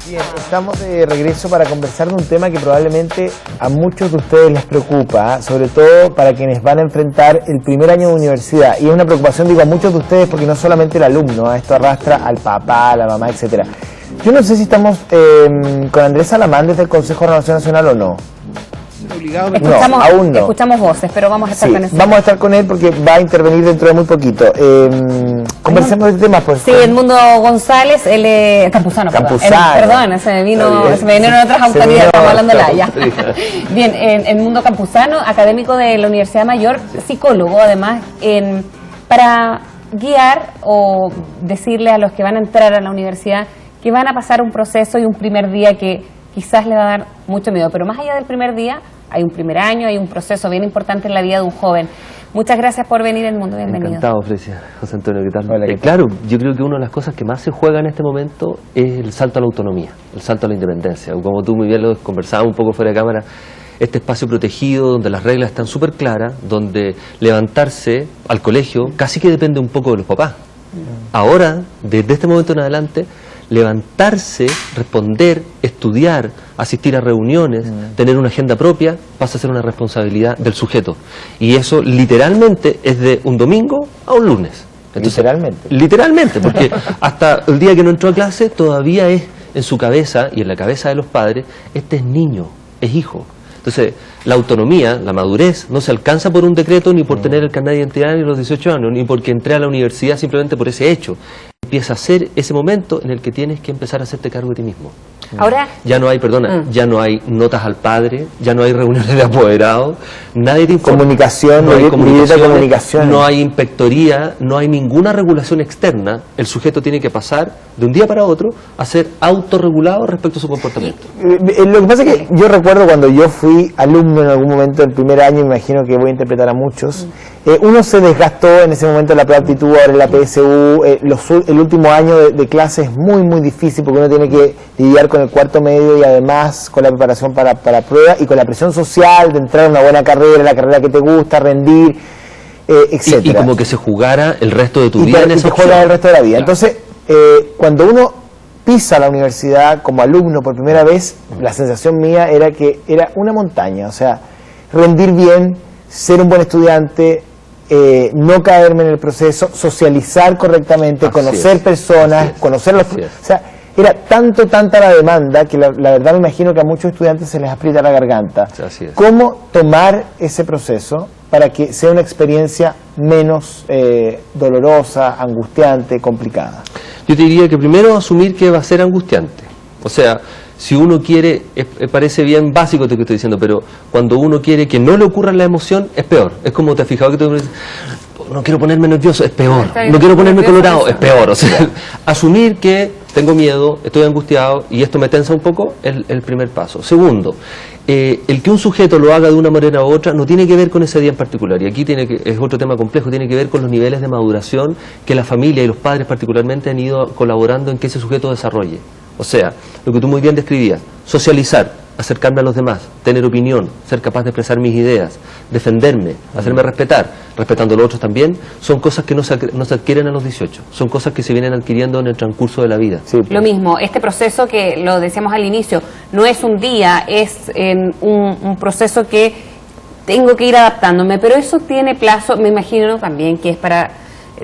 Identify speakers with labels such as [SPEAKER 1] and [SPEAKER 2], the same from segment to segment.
[SPEAKER 1] Bien, estamos de regreso para conversar de un tema que probablemente a muchos de ustedes les preocupa, sobre todo para quienes van a enfrentar el primer año de universidad. Y es una preocupación, digo, a muchos de ustedes, porque no solamente el alumno, esto arrastra al papá, a la mamá, etcétera. Yo no sé si estamos con Andrés Salamán desde el Consejo de Renovación Nacional o no.
[SPEAKER 2] Escuchamos,
[SPEAKER 1] no, aún no.
[SPEAKER 2] Escuchamos voces, pero vamos a estar con eso.
[SPEAKER 1] Vamos a estar con él porque va a intervenir dentro de muy poquito. Conversemos de este tema, pues.
[SPEAKER 2] Sí, Edmundo González, él es Campuzano. Perdón, se me vinieron otras autoridades, estamos hablando ya. Bien, Edmundo Campuzano, académico de la Universidad Mayor, psicólogo además, para guiar o decirle a los que van a entrar a la universidad que van a pasar un proceso y un primer día que quizás le va a dar mucho miedo, pero más allá del primer día, hay un primer año, hay un proceso bien importante en la vida de un joven. Muchas gracias por venir, Edmundo, bienvenido.
[SPEAKER 3] Encantado, Frecia. José Antonio, ¿qué tal?
[SPEAKER 1] Hola, ¿qué tal?
[SPEAKER 3] Claro, yo creo que una de las cosas que más se juega en este momento es el salto a la autonomía, el salto a la independencia. Como tú muy bien lo conversabas un poco fuera de cámara, este espacio protegido, donde las reglas están súper claras, donde levantarse al colegio casi que depende un poco de los papás. Ahora, desde este momento en adelante, levantarse, responder, estudiar, asistir a reuniones, tener una agenda propia, pasa a ser una responsabilidad del sujeto. Y eso literalmente es de un domingo a un lunes. Entonces, literalmente, porque hasta el día que no entró a clase todavía es en su cabeza y en la cabeza de los padres, este es niño, es hijo. Entonces, la autonomía, la madurez, no se alcanza por un decreto, ni por tener el carnet de identidad ni los 18 años, ni porque entré a la universidad simplemente por ese hecho. Empieza a ser ese momento en el que tienes que empezar a hacerte cargo de ti mismo.
[SPEAKER 2] Ahora
[SPEAKER 3] ya no hay, ya no hay notas al padre, ya no hay reuniones de apoderados, nadie te informa.
[SPEAKER 1] Comunicación,
[SPEAKER 3] no hay inspectoría, no hay ninguna regulación externa. El sujeto tiene que pasar de un día para otro a ser autorregulado respecto a su comportamiento.
[SPEAKER 1] Lo que pasa es que yo recuerdo cuando yo fui alumno en algún momento del primer año, me imagino que voy a interpretar a muchos, uno se desgastó en ese momento en la prueba de aptitud, ahora en la PSU, el último año de clase es muy difícil porque uno tiene que lidiar con el cuarto medio y además con la preparación para prueba y con la presión social de entrar a una buena carrera, la carrera que te gusta, rendir, etcétera.
[SPEAKER 3] Y como que se jugara el resto de tu vida en esa opción.
[SPEAKER 1] El resto de la vida.
[SPEAKER 3] Claro.
[SPEAKER 1] Entonces, cuando uno pisa la universidad como alumno por primera vez, la sensación mía era que era una montaña, o sea, rendir bien, ser un buen estudiante, no caerme en el proceso, socializar correctamente, conocer personas, conocer los... O sea, era tanta la demanda que la verdad me imagino que a muchos estudiantes se les aprieta la garganta.
[SPEAKER 3] Así es.
[SPEAKER 1] ¿Cómo tomar ese proceso para que sea una experiencia menos dolorosa, angustiante, complicada?
[SPEAKER 3] Yo te diría que primero asumir que va a ser angustiante. O sea, si uno quiere, parece bien básico lo que estoy diciendo, pero cuando uno quiere que no le ocurra la emoción, es peor. Es como te has fijado que tú dices, no quiero ponerme nervioso, es peor. No quiero ponerme colorado, es peor. O sea, asumir que tengo miedo, estoy angustiado y esto me tensa un poco, es el primer paso. Segundo, el que un sujeto lo haga de una manera u otra no tiene que ver con ese día en particular, y aquí es otro tema complejo, tiene que ver con los niveles de maduración que la familia y los padres particularmente han ido colaborando en que ese sujeto desarrolle. O sea, lo que tú muy bien describías, socializar, acercarme a los demás, tener opinión, ser capaz de expresar mis ideas, defenderme, hacerme respetar, respetando a los otros también, son cosas que no se adquieren a los 18, son cosas que se vienen adquiriendo en el transcurso de la vida.
[SPEAKER 2] Sí. Lo mismo, este proceso que lo decíamos al inicio, no es un día, es un proceso que tengo que ir adaptándome, pero eso tiene plazo, me imagino también que es para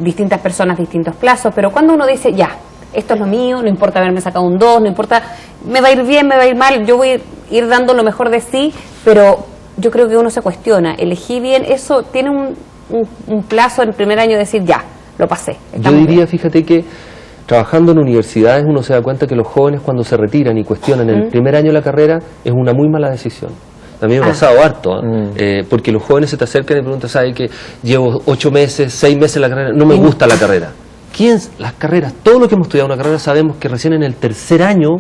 [SPEAKER 2] distintas personas, distintos plazos, pero cuando uno dice, ya, esto es lo mío, no importa haberme sacado un 2, no importa, me va a ir bien, me va a ir mal, yo voy a ir dando lo mejor de sí, pero yo creo que uno se cuestiona, elegí bien, eso tiene un plazo en el primer año de decir, ya, lo pasé.
[SPEAKER 3] Yo diría, fíjate que trabajando en universidades uno se da cuenta que los jóvenes cuando se retiran y cuestionan el primer año de la carrera es una muy mala decisión. A mí me ha pasado harto, porque los jóvenes se te acercan y preguntan, ¿sabes que llevo 8 meses, 6 meses en la carrera? No me gusta la carrera. Las carreras, todo lo que hemos estudiado una carrera sabemos que recién en el tercer año,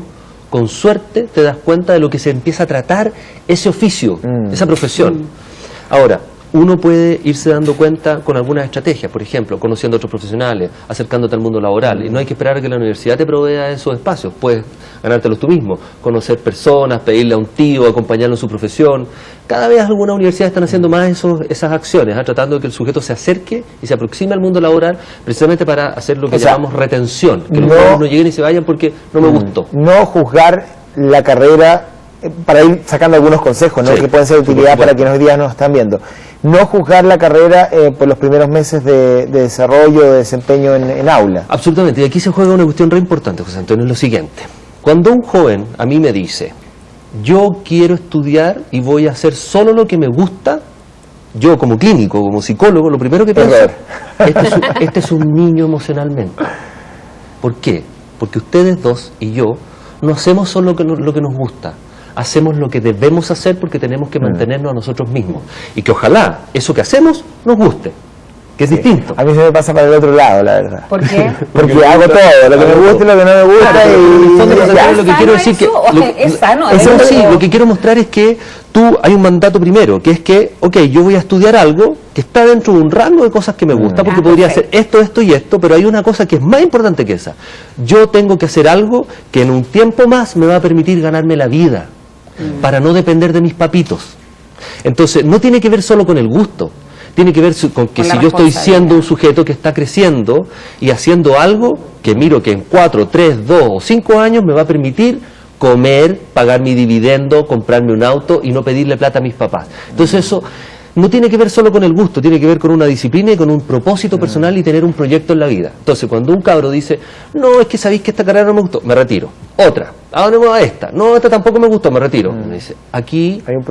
[SPEAKER 3] con suerte, te das cuenta de lo que se empieza a tratar ese oficio, esa profesión. Ahora, uno puede irse dando cuenta con algunas estrategias, por ejemplo, conociendo a otros profesionales, acercándote al mundo laboral, y no hay que esperar a que la universidad te provea esos espacios. Puedes ganártelos tú mismo, conocer personas, pedirle a un tío, acompañarlo en su profesión. Cada vez algunas universidades están haciendo más esas acciones, tratando de que el sujeto se acerque y se aproxime al mundo laboral, precisamente para hacer lo que llamamos retención, que los jóvenes no lleguen y se vayan porque no me gustó.
[SPEAKER 1] No juzgar la carrera, para ir sacando algunos consejos, ¿no? Que pueden ser de utilidad para quienes hoy día nos están viendo. No juzgar la carrera por los primeros meses de desarrollo, de desempeño en aula.
[SPEAKER 3] Absolutamente, y aquí se juega una cuestión re importante, José Antonio, es lo siguiente. Cuando un joven a mí me dice, yo quiero estudiar y voy a hacer solo lo que me gusta, yo como clínico, como psicólogo, lo primero que pienso, este es un niño emocionalmente. ¿Por qué? Porque ustedes dos y yo no hacemos solo lo que nos gusta, hacemos lo que debemos hacer porque tenemos que mantenernos a nosotros mismos. Y que ojalá eso que hacemos nos guste, que es distinto.
[SPEAKER 1] A mí se me pasa para el otro lado, la verdad.
[SPEAKER 2] ¿Por qué?
[SPEAKER 1] Porque hago todo, lo que me gusta y lo que no me gusta.
[SPEAKER 3] Lo que quiero decir
[SPEAKER 2] es sano.
[SPEAKER 3] Lo que quiero mostrar es que hay un mandato primero, que es que, yo voy a estudiar algo que está dentro de un rango de cosas que me gusta, porque podría hacer esto, esto y esto, pero hay una cosa que es más importante que esa. Yo tengo que hacer algo que en un tiempo más me va a permitir ganarme la vida, para no depender de mis papitos. Entonces, no tiene que ver solo con el gusto, tiene que ver con que si yo estoy siendo un sujeto que está creciendo y haciendo algo que miro que en 4, 3, 2 o 5 años me va a permitir comer, pagar mi dividendo, comprarme un auto y no pedirle plata a mis papás. Entonces eso no tiene que ver solo con el gusto, tiene que ver con una disciplina y con un propósito personal y tener un proyecto en la vida. Entonces cuando un cabro dice, no, es que sabéis que esta carrera no me gustó, me retiro. Otra, ahora no a esta, no, esta tampoco me gustó, me retiro. Me dice, aquí hay un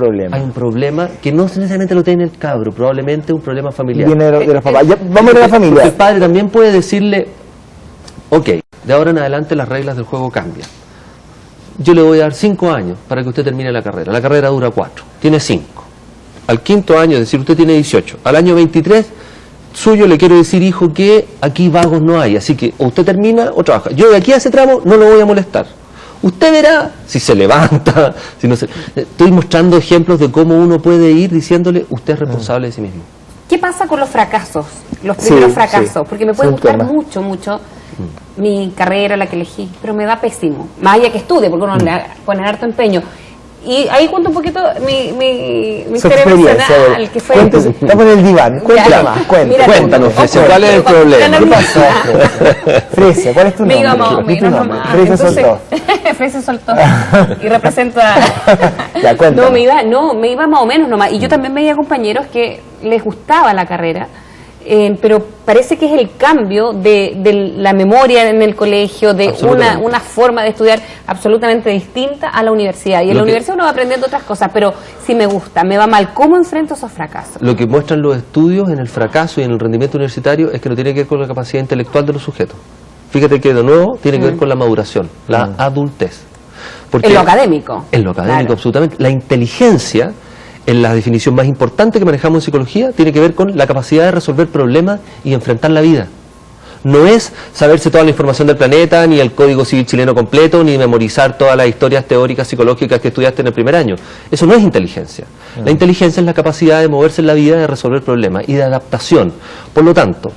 [SPEAKER 3] problema que no necesariamente lo tiene el cabro, probablemente un problema familiar.
[SPEAKER 1] Viene de los papás. Ya, vamos a la familia.
[SPEAKER 3] Porque el padre también puede decirle, de ahora en adelante las reglas del juego cambian. Yo le voy a dar 5 años para que usted termine la carrera. La carrera dura 4, tiene 5. Al 5.º año, es decir, usted tiene 18. Al año 23, suyo le quiero decir, hijo, que aquí vagos no hay. Así que o usted termina o trabaja. Yo de aquí a ese tramo no lo voy a molestar. Usted verá si se levanta, si no se... Estoy mostrando ejemplos de cómo uno puede ir diciéndole, usted es responsable de sí mismo.
[SPEAKER 2] ¿Qué pasa con los fracasos? Los primeros fracasos. Porque me puede gustar mucho mi carrera, la que elegí, pero me va pésimo. Más allá que estudie, porque uno le pone harto empeño. Y ahí cuento un poquito mi historia personal, que fue...
[SPEAKER 1] Estamos en el diván, cuéntanos,
[SPEAKER 3] Frecia, ¿cuál es el problema?
[SPEAKER 1] ¿Qué pasó? Frecia, ¿cuál es tu nombre?
[SPEAKER 2] Me iba más o menos nomás.
[SPEAKER 1] Frecia soltó.
[SPEAKER 2] Frecia soltó. Y representa... me iba más o menos nomás. Y yo también veía compañeros que les gustaba la carrera, pero parece que es el cambio de la memoria en el colegio, de una forma de estudiar absolutamente distinta a la universidad. Y en la universidad uno va aprendiendo otras cosas, pero si me gusta, me va mal, ¿cómo enfrento esos fracasos?
[SPEAKER 3] Lo que muestran los estudios en el fracaso y en el rendimiento universitario es que no tiene que ver con la capacidad intelectual de los sujetos. Fíjate que de nuevo tiene que ver con la maduración, la adultez. Porque
[SPEAKER 2] en lo académico.
[SPEAKER 3] En lo académico, absolutamente. La inteligencia, en la definición más importante que manejamos en psicología, tiene que ver con la capacidad de resolver problemas y enfrentar la vida. No es saberse toda la información del planeta, ni el Código Civil chileno completo, ni memorizar todas las historias teóricas psicológicas que estudiaste en el primer año. Eso no es inteligencia. La inteligencia es la capacidad de moverse en la vida, de resolver problemas y de adaptación. Por lo tanto,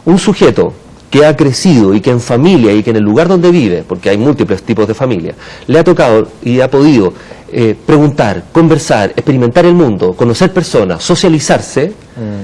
[SPEAKER 3] un sujeto que ha crecido y que en familia y que en el lugar donde vive, porque hay múltiples tipos de familia, le ha tocado y ha podido preguntar, conversar, experimentar el mundo, conocer personas, socializarse,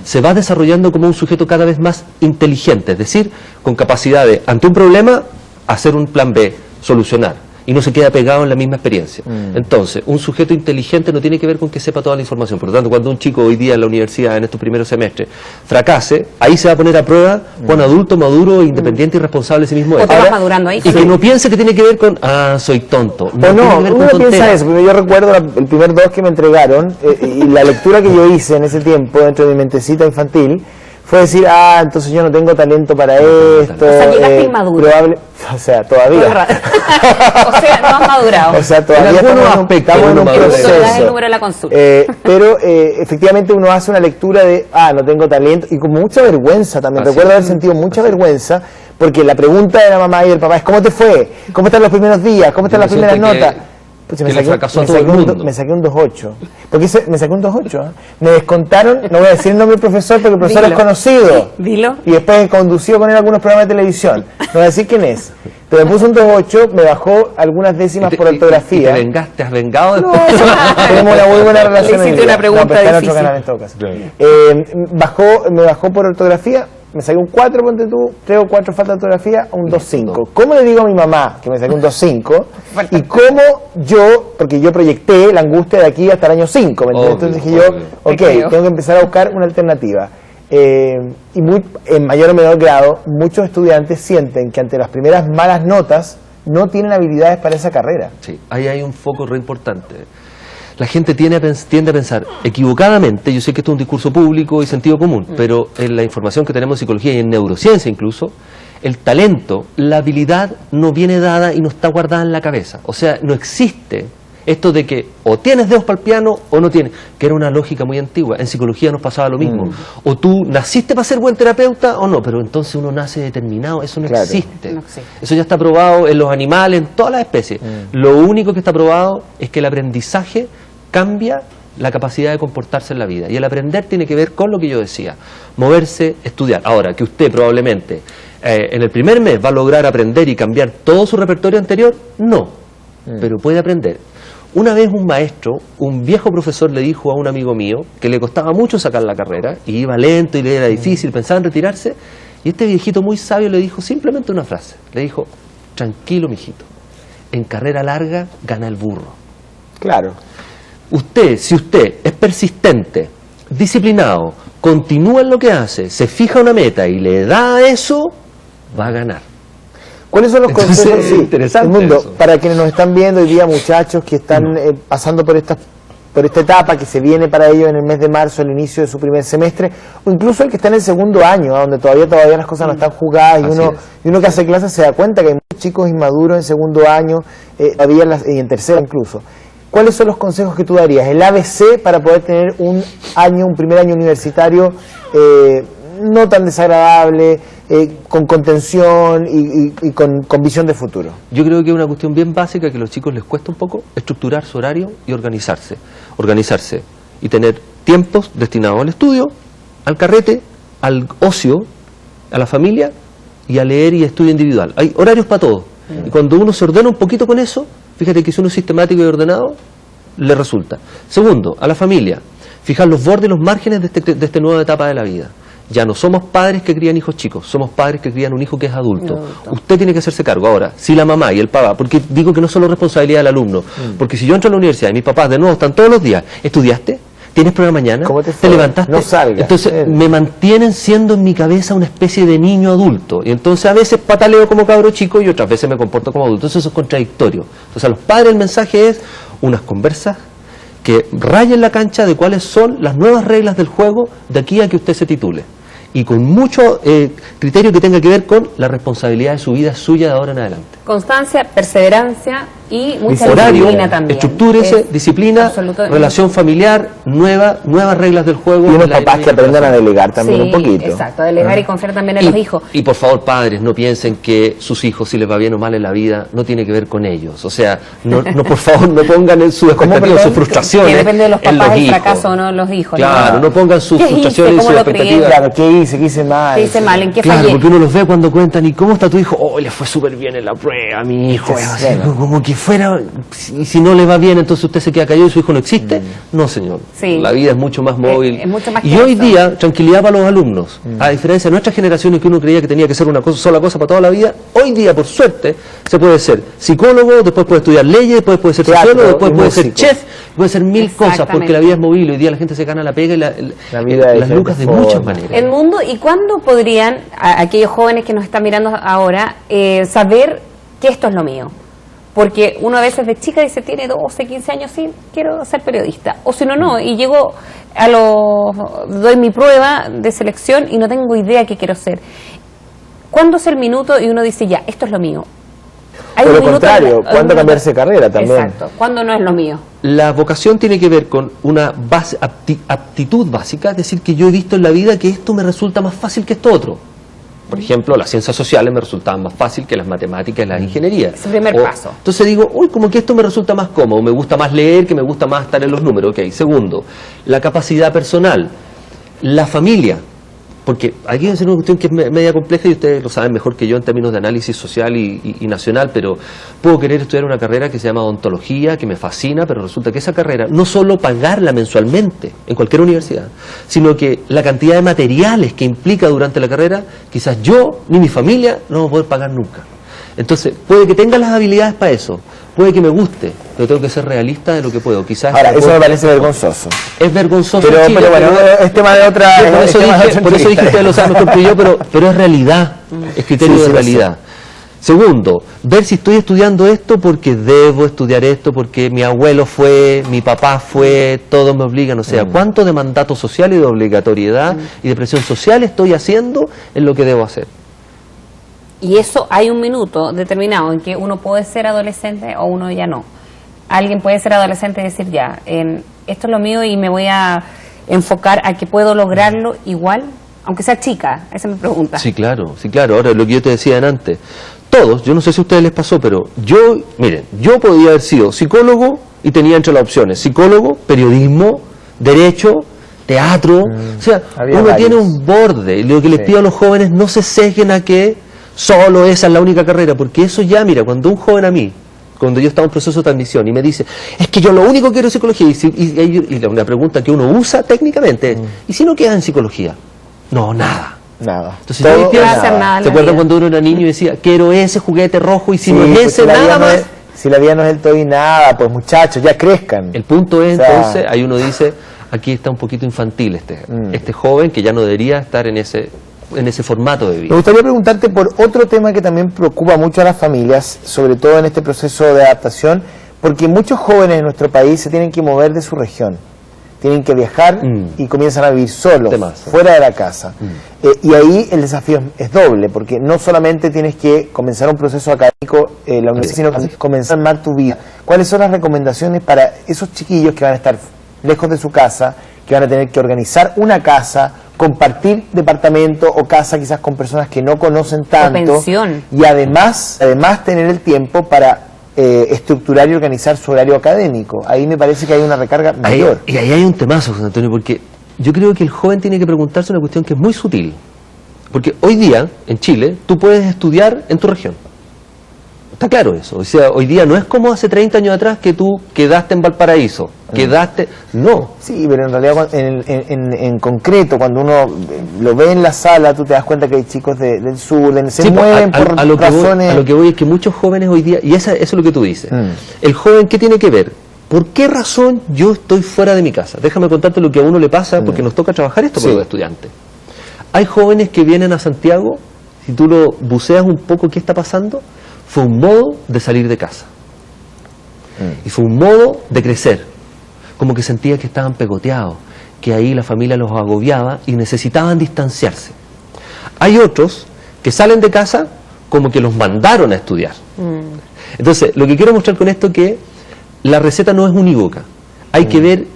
[SPEAKER 3] se va desarrollando como un sujeto cada vez más inteligente, es decir, con capacidad de, ante un problema, hacer un plan B, solucionar, y no se queda pegado en la misma experiencia. Entonces, un sujeto inteligente no tiene que ver con que sepa toda la información. Por lo tanto, cuando un chico hoy día en la universidad, en estos primeros semestres, fracase, ahí se va a poner a prueba cuán adulto, maduro, independiente y responsable de sí mismo es.
[SPEAKER 2] O te vas madurando ahí.
[SPEAKER 3] Y que no piense que tiene que ver con, soy tonto.
[SPEAKER 1] No, uno piensa eso, pero yo recuerdo el primer 2 que me entregaron, y la lectura que yo hice en ese tiempo, dentro de mi mentecita infantil, fue decir, entonces yo no tengo talento para esto.
[SPEAKER 2] O sea, llegaste inmaduro.
[SPEAKER 1] O sea, todavía.
[SPEAKER 2] O sea, no has madurado.
[SPEAKER 1] O sea, todavía estamos en un proceso.
[SPEAKER 2] El número de la consulta.
[SPEAKER 1] Pero efectivamente uno hace una lectura de, no tengo talento, y con mucha vergüenza también. Recuerdo haber sentido mucha vergüenza, porque la pregunta de la mamá y del papá es, ¿cómo te fue? ¿Cómo están los primeros días? ¿Cómo están las primeras notas? Pues
[SPEAKER 3] que le fracasó a todo el mundo.
[SPEAKER 1] Me saqué un 2.8. Porque me saqué un 2.8. Me descontaron, no voy a decir el nombre del profesor porque el profesor es conocido.
[SPEAKER 2] Dilo.
[SPEAKER 1] Y después condució con él algunos programas de televisión. No voy a decir quién es. Pero me puso un 2.8, me bajó algunas décimas por ortografía.
[SPEAKER 3] ¿Te has vengado después?
[SPEAKER 1] No, tenemos una muy buena relación.
[SPEAKER 2] Le hiciste una pregunta difícil.
[SPEAKER 1] En otro canal en todo caso. Me bajó por ortografía. Me saqué un 4, ponte tú, 3 o 4 falta de ortografía, un 2.5. ¿Cómo le digo a mi mamá que me saqué un 2.5? Y cómo yo, porque yo proyecté la angustia de aquí hasta el año 5, ¿me entiendes? Entonces dije yo, ok, tengo que empezar a buscar una alternativa. Y en mayor o menor grado, muchos estudiantes sienten que ante las primeras malas notas no tienen habilidades para esa carrera.
[SPEAKER 3] Sí, ahí hay un foco re importante. La gente tiende a pensar equivocadamente, yo sé que esto es un discurso público y sentido común, pero en la información que tenemos en psicología y en neurociencia incluso, el talento, la habilidad no viene dada y no está guardada en la cabeza. O sea, no existe esto de que o tienes dedos para el piano o no tienes, que era una lógica muy antigua. En psicología nos pasaba lo mismo. O tú naciste para ser buen terapeuta o no, pero entonces uno nace determinado, eso no existe. No existe. Eso ya está probado en los animales, en todas las especies. Lo único que está probado es que el aprendizaje cambia la capacidad de comportarse en la vida. Y el aprender tiene que ver con lo que yo decía, moverse, estudiar. Ahora, que usted probablemente en el primer mes va a lograr aprender y cambiar todo su repertorio anterior, no, pero puede aprender. Una vez un maestro, un viejo profesor le dijo a un amigo mío que le costaba mucho sacar la carrera, y iba lento y le era difícil, pensaba en retirarse, y este viejito muy sabio le dijo simplemente una frase, le dijo, tranquilo mijito, en carrera larga gana el burro.
[SPEAKER 1] Claro.
[SPEAKER 3] Si usted es persistente, disciplinado, continúa en lo que hace, se fija una meta y le da a eso, va a ganar.
[SPEAKER 1] ¿Cuáles son los consejos? Sí,
[SPEAKER 3] interesante
[SPEAKER 1] mundo,
[SPEAKER 3] eso.
[SPEAKER 1] para quienes nos están viendo hoy día, muchachos que están pasando por esta etapa que se viene para ellos en el mes de marzo, el inicio de su primer semestre, o incluso el que está en el segundo año, donde todavía las cosas no están jugadas, y uno que hace clases se da cuenta que hay muchos chicos inmaduros en segundo año, y en tercero incluso. ¿Cuáles son los consejos que tú darías? El ABC para poder tener un primer año universitario no tan desagradable, con contención y con visión de futuro.
[SPEAKER 3] Yo creo que es una cuestión bien básica que a los chicos les cuesta un poco, estructurar su horario y organizarse y tener tiempos destinados al estudio, al carrete, al ocio, a la familia y a leer y estudio individual. Hay horarios para todo. Y cuando uno se ordena un poquito con eso, fíjate que si uno es sistemático y ordenado, le resulta. Segundo, a la familia, fijar los bordes y los márgenes de esta nueva etapa de la vida. Ya no somos padres que crían hijos chicos, somos padres que crían un hijo que es adulto. Usted tiene que hacerse cargo. Ahora, si la mamá y el papá, porque digo que no es solo responsabilidad del alumno, porque si yo entro a la universidad y mis papás de nuevo están todos los días, ¿estudiaste? ¿Tienes prueba mañana?
[SPEAKER 1] ¿Cómo
[SPEAKER 3] te levantaste?
[SPEAKER 1] No salgas.
[SPEAKER 3] Entonces me mantienen siendo en mi cabeza una especie de niño adulto. Y entonces a veces pataleo como cabro chico y otras veces me comporto como adulto. Entonces eso es contradictorio. Entonces a los padres el mensaje es unas conversas que rayen la cancha de cuáles son las nuevas reglas del juego de aquí a que usted se titule. Y con mucho criterio que tenga que ver con la responsabilidad de su vida suya de ahora en adelante.
[SPEAKER 2] Constancia, perseverancia y mucha
[SPEAKER 3] horario,
[SPEAKER 2] disciplina también.
[SPEAKER 3] Estructúrese, disciplina, relación familiar, nuevas reglas del juego.
[SPEAKER 1] Y unos papás que aprendan a delegar también un poquito.
[SPEAKER 2] Exacto, a delegar y confiar también en los hijos.
[SPEAKER 3] Y por favor, padres, no piensen que sus hijos, si les va bien o mal en la vida, no tiene que ver con ellos. O sea, no por favor, no pongan en sus expectativas, sus frustraciones.
[SPEAKER 2] Que depende de los papás el
[SPEAKER 3] hijos.
[SPEAKER 2] fracaso o no los hijos.
[SPEAKER 3] Claro, no pongan sus frustraciones y sus expectativas.
[SPEAKER 1] Claro, ¿qué hice mal?
[SPEAKER 2] ¿Qué hice mal? ¿En qué
[SPEAKER 3] fallé?
[SPEAKER 2] Claro,
[SPEAKER 3] porque uno los ve cuando cuentan, ¿y cómo está tu hijo? Oh, le fue súper bien en la prueba, mi hijo. Como que fuera, si no le va bien, entonces usted se queda callado y su hijo no existe. No, señor.
[SPEAKER 2] Sí.
[SPEAKER 3] La vida es mucho más móvil.
[SPEAKER 2] Es mucho más
[SPEAKER 3] y hoy día, tranquilidad para los alumnos. A diferencia de nuestras generaciones que uno creía que tenía que ser una sola cosa para toda la vida, hoy día, por suerte, se puede ser psicólogo, después puede estudiar leyes, después puede ser sociólogo, después puede ser chef, puede ser mil cosas, porque la vida es móvil. Hoy día la gente se gana la pega y las lucas de muchas maneras.
[SPEAKER 2] El mundo, ¿y cuándo podrían aquellos jóvenes que nos están mirando ahora saber que esto es lo mío? Porque uno a veces de chica dice, tiene 12, 15 años, sí, quiero ser periodista. O si no, no, y llego doy mi prueba de selección y no tengo idea qué quiero ser. ¿Cuándo es el minuto y uno dice, ya, esto es lo mío?
[SPEAKER 1] Por lo contrario, ¿cuándo cambiarse de carrera también?
[SPEAKER 2] Exacto, ¿cuándo no es lo mío?
[SPEAKER 3] La vocación tiene que ver con una aptitud básica, es decir, que yo he visto en la vida que esto me resulta más fácil que esto otro. Por ejemplo, las ciencias sociales me resultaban más fácil que las matemáticas y las ingenierías.
[SPEAKER 2] Es el primer paso.
[SPEAKER 3] Entonces digo, uy, como que esto me resulta más cómodo, me gusta más leer, que me gusta más estar en los números. Ok, segundo, la capacidad personal, la familia. Porque aquí es una cuestión que es media compleja y ustedes lo saben mejor que yo en términos de análisis social y nacional, pero puedo querer estudiar una carrera que se llama odontología, que me fascina, pero resulta que esa carrera, no solo pagarla mensualmente en cualquier universidad, sino que la cantidad de materiales que implica durante la carrera, quizás yo ni mi familia no vamos a poder pagar nunca. Entonces, puede que tenga las habilidades para eso, puede que me guste, pero tengo que ser realista de lo que puedo. Quizás
[SPEAKER 1] ahora, eso me parece vergonzoso.
[SPEAKER 3] Es vergonzoso,
[SPEAKER 1] pero,
[SPEAKER 3] Chile,
[SPEAKER 1] pero bueno, es tema de otra...
[SPEAKER 3] Por eso dije, ustedes lo saben mejor que yo, pero es realidad, es criterio de realidad. Segundo, ver si estoy estudiando esto porque debo estudiar esto, porque mi abuelo fue, mi papá fue, todos me obligan. O sea, ¿cuánto de mandato social y de obligatoriedad y de presión social estoy haciendo en lo que debo hacer?
[SPEAKER 2] Y eso hay un minuto determinado en que uno puede ser adolescente o uno ya no. Alguien puede ser adolescente y decir ya, esto es lo mío y me voy a enfocar a que puedo lograrlo igual, aunque sea chica. Esa es mi pregunta.
[SPEAKER 3] Sí, claro, sí, claro. Ahora, lo que yo te decía antes, todos, yo no sé si a ustedes les pasó, pero yo, miren, yo podía haber sido psicólogo y tenía entre las opciones psicólogo, periodismo, derecho, teatro. O sea, uno tiene un borde. Y lo que les pido a los jóvenes, no se sesguen a que solo esa es la única carrera, porque eso ya, mira, cuando un joven a mí, cuando yo estaba en proceso de transmisión y me dice, es que yo lo único que quiero es psicología, y una pregunta que uno usa técnicamente es, ¿y si no queda en psicología? No, nada. Entonces,
[SPEAKER 1] todo,
[SPEAKER 3] yo pienso,
[SPEAKER 2] nada.
[SPEAKER 3] ¿te acuerdas cuando uno era niño y decía, quiero ese juguete rojo y si no es ese, nada más?
[SPEAKER 1] Si la vida no es el todo y nada, pues muchachos, ya crezcan.
[SPEAKER 3] El punto es, entonces, ahí uno dice, aquí está un poquito infantil este joven que ya no debería estar en ese formato de vida.
[SPEAKER 1] Me gustaría preguntarte por otro tema que también preocupa mucho a las familias, sobre todo en este proceso de adaptación, porque muchos jóvenes en nuestro país se tienen que mover de su región, tienen que viajar y comienzan a vivir solos, fuera de la casa. Y ahí el desafío es doble, porque no solamente tienes que comenzar un proceso académico en la universidad, sino que comenzar a armar tu vida. ¿Cuáles son las recomendaciones para esos chiquillos que van a estar lejos de su casa, que van a tener que organizar una casa, compartir departamento o casa quizás con personas que no conocen tanto, y además tener el tiempo para estructurar y organizar su horario académico? Ahí me parece que hay una recarga mayor.
[SPEAKER 3] Y ahí hay un temazo, José Antonio, porque yo creo que el joven tiene que preguntarse una cuestión que es muy sutil, porque hoy día en Chile tú puedes estudiar en tu región. Está claro eso. O sea, hoy día no es como hace 30 años atrás que tú quedaste en Valparaíso, no.
[SPEAKER 1] Sí, pero en realidad en concreto, cuando uno lo ve en la sala, tú te das cuenta que hay chicos del sur, se mueven por razones...
[SPEAKER 3] A lo que voy es que muchos jóvenes hoy día, y eso es lo que tú dices, el joven, ¿qué tiene que ver? ¿Por qué razón yo estoy fuera de mi casa? Déjame contarte lo que a uno le pasa, porque nos toca trabajar esto con los estudiantes. Hay jóvenes que vienen a Santiago, si tú lo buceas un poco qué está pasando, fue un modo de salir de casa. Y fue un modo de crecer. Como que sentía que estaban pegoteados, que ahí la familia los agobiaba y necesitaban distanciarse. Hay otros que salen de casa como que los mandaron a estudiar. Entonces, lo que quiero mostrar con esto es que la receta no es unívoca. Hay que ver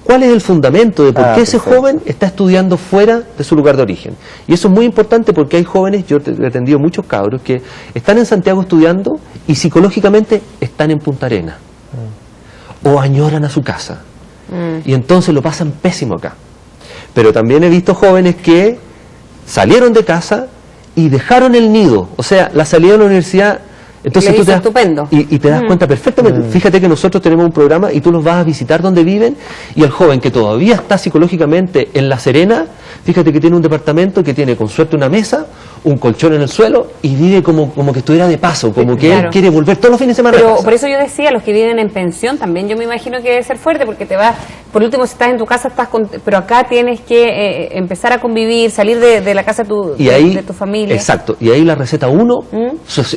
[SPEAKER 3] cuál es el fundamento de por qué ese joven está estudiando fuera de su lugar de origen. Y eso es muy importante porque hay jóvenes, yo he atendido muchos cabros, que están en Santiago estudiando y psicológicamente están en Punta Arenas. O añoran a su casa. Y entonces lo pasan pésimo acá. Pero también he visto jóvenes que salieron de casa y dejaron el nido. O sea, la salida de la universidad... Entonces tú te das, y te das cuenta perfectamente. Fíjate que nosotros tenemos un programa y tú los vas a visitar donde viven, y el joven que todavía está psicológicamente en La Serena, fíjate que tiene un departamento que tiene con suerte una mesa, un colchón en el suelo y vive como que estuviera de paso, como que él quiere volver todos los fines de semana.
[SPEAKER 2] Pero por eso yo decía, los que viven en pensión también, yo me imagino que debe ser fuerte, porque te vas, por último, si estás en tu casa, pero acá tienes que empezar a convivir, salir de la casa de tu familia.
[SPEAKER 3] Exacto, y ahí la receta 1,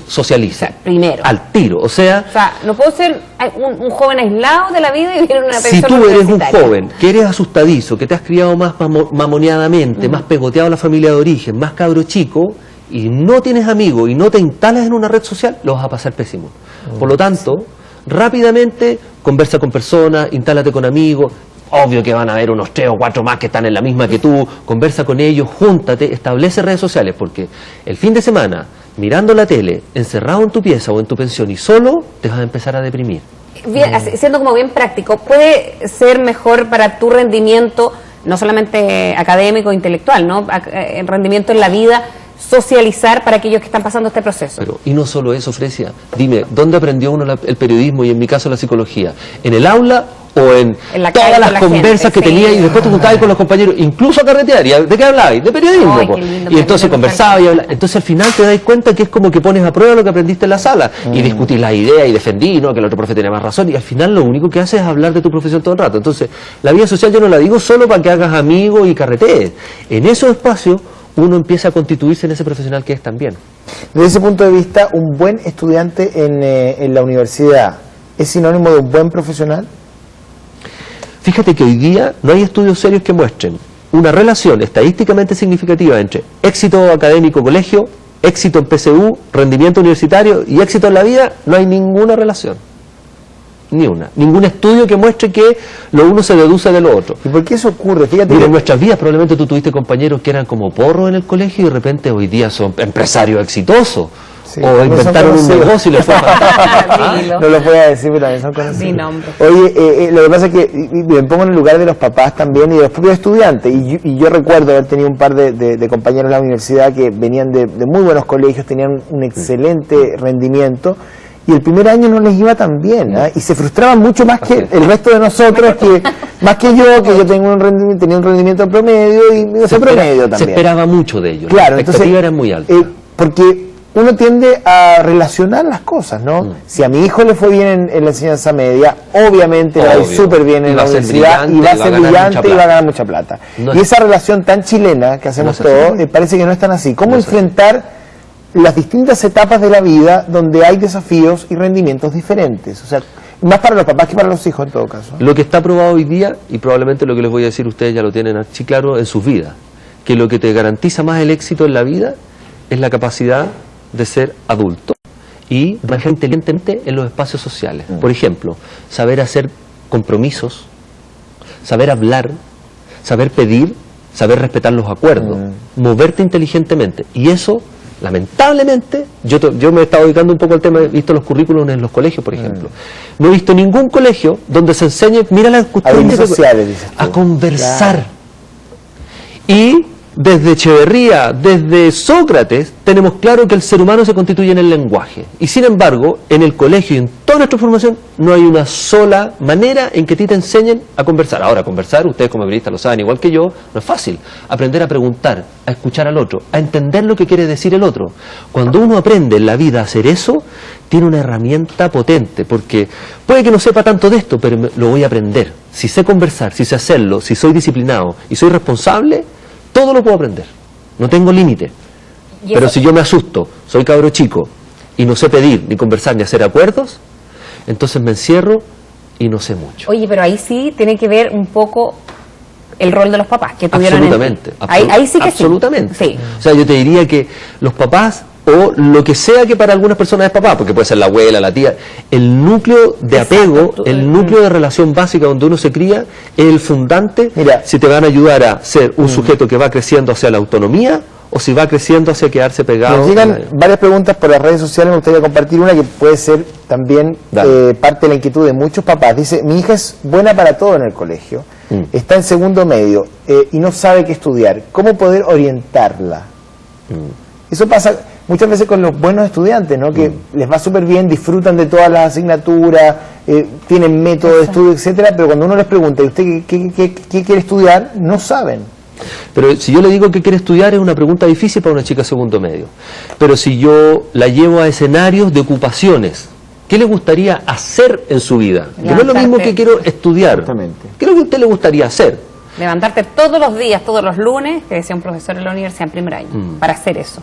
[SPEAKER 3] socializa.
[SPEAKER 2] Primero.
[SPEAKER 3] Al tiro, o sea,
[SPEAKER 2] no puedo ser un joven aislado de la vida y vivir en una pensión.
[SPEAKER 3] Si tú eres un joven que eres asustadizo, que te has criado más mamoneadamente, más pegoteado a la familia de origen, más cabro chico, y no tienes amigos y no te instalas en una red social, lo vas a pasar pésimo. Por lo tanto, rápidamente conversa con personas, instálate con amigos, obvio que van a haber unos 3 o 4 más que están en la misma que tú, conversa con ellos, júntate, establece redes sociales, porque el fin de semana, mirando la tele, encerrado en tu pieza o en tu pensión y solo, te vas a empezar a deprimir.
[SPEAKER 2] Bien, siendo como bien práctico, ¿puede ser mejor para tu rendimiento, no solamente académico, intelectual, ¿no? El rendimiento en la vida, socializar para aquellos que están pasando este proceso?
[SPEAKER 3] Pero, y no solo eso, Fresia, dime, ¿dónde aprendió uno el periodismo y en mi caso la psicología? ¿En el aula o en todas las conversas que tenía y después te juntabas con los compañeros, incluso a carretear? ¿Y de qué hablabas? De periodismo. Y entonces conversabas y hablabas. Entonces al final te das cuenta que es como que pones a prueba lo que aprendiste en la sala y discutís las ideas y defendís, ¿no? Que el otro profe tenía más razón, y al final lo único que haces es hablar de tu profesión todo el rato. Entonces la vida social yo no la digo solo para que hagas amigos y carretees. En esos espacios uno empieza a constituirse en ese profesional que es también.
[SPEAKER 1] Desde ese punto de vista, ¿un buen estudiante en la universidad es sinónimo de un buen profesional?
[SPEAKER 3] Fíjate que hoy día no hay estudios serios que muestren una relación estadísticamente significativa entre éxito académico colegio, éxito en PSU, rendimiento universitario y éxito en la vida. No hay ninguna relación. Ni una. Ningún estudio que muestre que lo uno se deduce de lo otro.
[SPEAKER 1] ¿Y por qué eso ocurre? Fíjate.
[SPEAKER 3] Mira, en nuestras vidas probablemente tú tuviste compañeros que eran como porros en el colegio y de repente hoy día son empresarios exitosos. Sí, o inventaron un negocio y les fue
[SPEAKER 1] fantástico. No lo voy a decir, pero también son conocidos.
[SPEAKER 2] Sí, nombre.
[SPEAKER 1] Oye, lo que pasa es que me pongo en el lugar de los papás también y de los propios estudiantes. Y yo recuerdo haber tenido un par de compañeros en la universidad que venían de muy buenos colegios, tenían un excelente rendimiento. Y el primer año no les iba tan bien, ¿eh? Y se frustraban mucho más que el resto de nosotros, más que yo tenía un rendimiento promedio y no sé, promedio también.
[SPEAKER 3] Se esperaba mucho de ellos,
[SPEAKER 1] claro,
[SPEAKER 3] la expectativa era muy alta.
[SPEAKER 1] Porque uno tiende a relacionar las cosas, ¿no? Si a mi hijo le fue bien en la enseñanza media, obviamente le va a ir súper bien en la universidad y va a ser brillante y va a ganar mucha plata. Y esa relación tan chilena que hacemos todos, parece que no es tan así. ¿Cómo enfrentar las distintas etapas de la vida donde hay desafíos y rendimientos diferentes? O sea, más para los papás que para los hijos en todo caso.
[SPEAKER 3] Lo que está probado hoy día, y probablemente lo que les voy a decir ustedes ya lo tienen así claro en sus vidas, que lo que te garantiza más el éxito en la vida es la capacidad de ser adulto y manejar inteligentemente en los espacios sociales. Por ejemplo, saber hacer compromisos, saber hablar, saber pedir, saber respetar los acuerdos, moverte inteligentemente. Y eso, lamentablemente, yo me he estado dedicando un poco al tema, he visto los currículos en los colegios, por ejemplo. No he visto ningún colegio donde se enseñe, mira las cuestiones
[SPEAKER 1] sociales, dices tú,
[SPEAKER 3] a conversar. Claro. Y desde Echeverría, desde Sócrates, tenemos claro que el ser humano se constituye en el lenguaje. Y sin embargo, en el colegio y en toda nuestra formación no hay una sola manera en que a ti te enseñen a conversar. Ahora, conversar, ustedes como periodistas lo saben igual que yo, no es fácil. Aprender a preguntar, a escuchar al otro, a entender lo que quiere decir el otro. Cuando uno aprende en la vida a hacer eso, tiene una herramienta potente, porque puede que no sepa tanto de esto, pero lo voy a aprender. Si sé conversar, si sé hacerlo, si soy disciplinado y soy responsable, todo lo puedo aprender, no tengo límite. Pero si yo me asusto, soy cabro chico y no sé pedir, ni conversar, ni hacer acuerdos, entonces me encierro y no sé mucho.
[SPEAKER 2] Oye, pero ahí sí tiene que ver un poco el rol de los papás que tuvieron.
[SPEAKER 3] Absolutamente.
[SPEAKER 2] Ahí sí que
[SPEAKER 3] absolutamente.
[SPEAKER 2] Sí.
[SPEAKER 3] O sea, yo te diría que los papás, o lo que sea que para algunas personas es papá, porque puede ser la abuela, la tía, el núcleo de apego, el núcleo de relación básica donde uno se cría, es el fundante.
[SPEAKER 1] Mira,
[SPEAKER 3] si te van a ayudar a ser un sujeto que va creciendo hacia la autonomía o si va creciendo hacia quedarse pegado.
[SPEAKER 1] Nos llegan varias preguntas por las redes sociales, me gustaría compartir una que puede ser también parte de la inquietud de muchos papás. Dice, mi hija es buena para todo en el colegio, está en segundo medio y no sabe qué estudiar. ¿Cómo poder orientarla? Eso pasa muchas veces con los buenos estudiantes, ¿no? Que les va súper bien, disfrutan de todas las asignaturas, tienen método de estudio, etcétera, pero cuando uno les pregunta, ¿y usted qué quiere estudiar? No saben.
[SPEAKER 3] Pero si yo le digo que quiere estudiar es una pregunta difícil para una chica segundo medio. Pero si yo la llevo a escenarios de ocupaciones, ¿qué le gustaría hacer en su vida? Que no es lo mismo que quiero estudiar. ¿Qué es lo que a usted le gustaría hacer?
[SPEAKER 2] Levantarte todos los días, todos los lunes, que decía un profesor en la universidad en primer año, para hacer eso.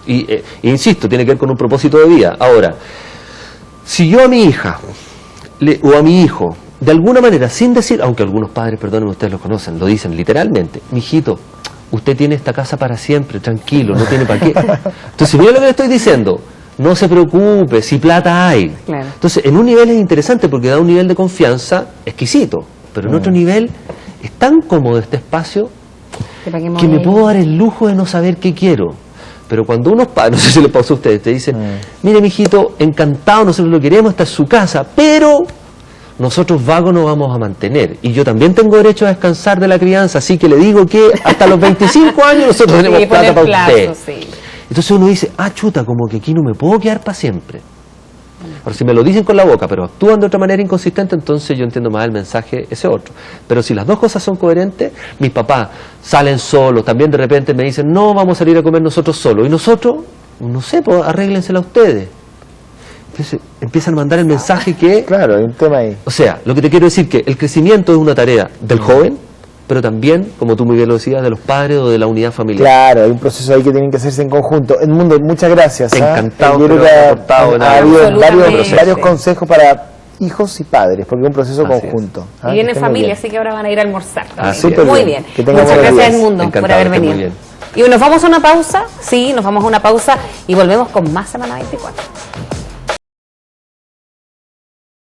[SPEAKER 3] Y insisto, tiene que ver con un propósito de vida. Ahora, si yo a mi hija o a mi hijo, de alguna manera, sin decir, aunque algunos padres, perdonen, ustedes lo conocen, lo dicen literalmente, mijito, usted tiene esta casa para siempre, tranquilo, no tiene para qué. Entonces, mira lo que le estoy diciendo, no se preocupe, si plata hay.
[SPEAKER 2] Claro.
[SPEAKER 3] Entonces, en un nivel es interesante porque da un nivel de confianza exquisito. pero en otro nivel es tan cómodo este espacio que me puedo dar el lujo de no saber qué quiero. Pero cuando unos padres, no sé si les pasó a ustedes, te dicen, mire mijito, encantado, nosotros lo queremos, esta es su casa, pero nosotros vagos no vamos a mantener. Y yo también tengo derecho a descansar de la crianza, así que le digo que hasta los 25 años nosotros tenemos plata para usted. Sí. Entonces uno dice, chuta, como que aquí no me puedo quedar para siempre. Ahora, si me lo dicen con la boca, pero actúan de otra manera inconsistente, entonces yo entiendo más el mensaje, ese otro. Pero si las dos cosas son coherentes, mis papás salen solos, también de repente me dicen, no, vamos a salir a comer nosotros solos. Y nosotros, no sé, pues arréglensela ustedes. Entonces empiezan a mandar el mensaje que...
[SPEAKER 1] Claro, hay un tema ahí.
[SPEAKER 3] O sea, lo que te quiero decir que el crecimiento es una tarea del joven, pero también, como tú muy bien lo decías, de los padres o de la unidad familiar.
[SPEAKER 1] Claro, hay un proceso ahí que tienen que hacerse en conjunto. Edmundo, muchas gracias.
[SPEAKER 3] Encantado.
[SPEAKER 1] Yo creo que ha habido varios consejos para hijos y padres, porque es un proceso conjunto.
[SPEAKER 2] Y viene familia, así que ahora van a ir a almorzar.
[SPEAKER 1] Muy
[SPEAKER 2] bien. Muchas gracias, Edmundo, por haber venido. Y nos vamos a una pausa, nos vamos a una pausa y volvemos con más Semana 24.